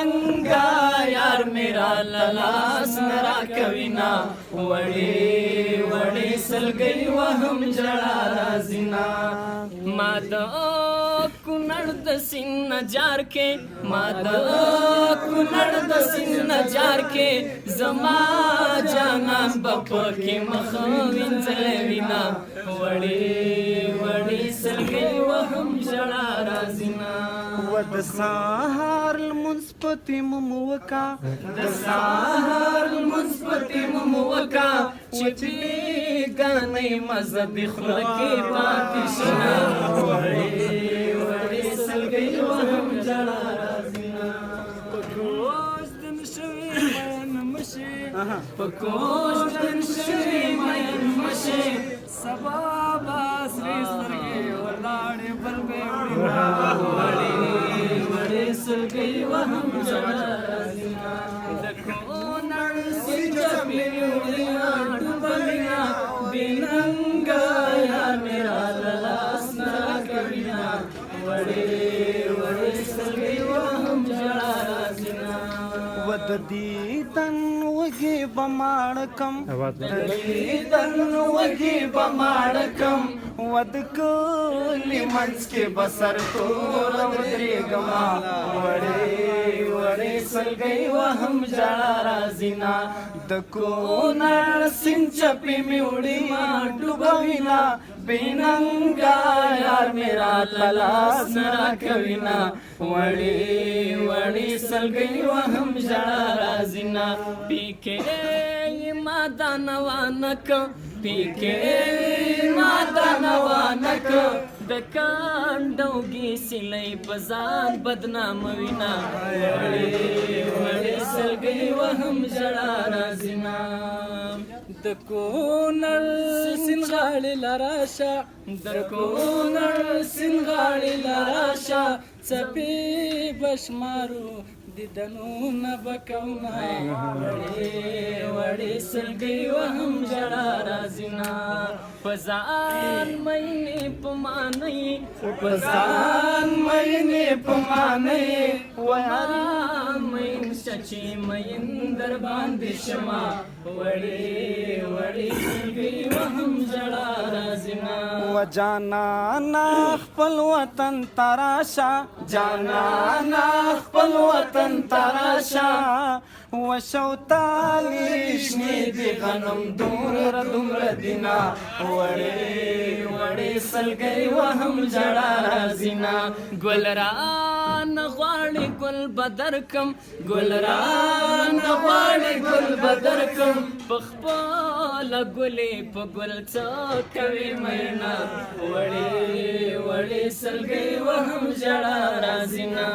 बेनंगा यार मेरा ललास नरा कविना वड़े वड़े सलगई वहम जड़ा राजिना मादा कुनड़ दसिन जार के मादा कुनड़ दसिन जार के जमा जाना बप के मखविन जलविना वड़े वड़े सलगई वहम जड़ा राजिना ود سهار المنسپتی مموکا د سهار المنسپتی مموکا چې ګانې مزد خله کې پاتې شنه وړې وړې سلګۍ وهم جړا راځينا پکوش دن شوي مین مشي پکوش دن شوي مین مشي سبا باسري سترګې ولاړې بلبې وړې وړې سلګۍ وهم جړا راځينا د کونړ سچپې وړیا ډوبلینا بیننګا یار میرا لاس نرا کوینا وړې وړې سلګۍ وهم جړا راځينا ود دیدن وږي بماړکم دیدن وږي بماړکم ود کلی منځ کې بسر تور ودرېږما وړې وړې سلګۍ وهم جړا راځينا د کونړ سیند چپې مې وړې ما ډوبوینا بېننګا یار میرا لاس نرا کوینا وړې وړې سلګۍ وهم جړا راځينا پیکې ما دانوانک پیکې ما دانوانک د کانډوګي سلې بزان بدنام وینا وړې وړې سلګۍ وهم جړا راځينا د کونړ سینغاړې لراشه د کونړ سینغاړې لراشه څپې بشمارو دیدنونه بکونا وړې وړې سلګۍ وهم جړا راځينا پزان مینې پمانې پزان مینې پمانې ویا مین شچې مین در باندې شما وړې وړې سلګۍ وهم جړا راځينا و جانانا خپل وطن تراشا جانانا خپل وطن تراشا و شوتالی شنې د غنم دومره دومره دینا وړې وړې سلګۍ وهم جړا راځينا ګلران غواړي ګل بدرکم ګلران غواړي ګل بدرکم پخپل ګلې په ګل څه کوي مینا وړې وړې سلګۍ وهم جړا راځينا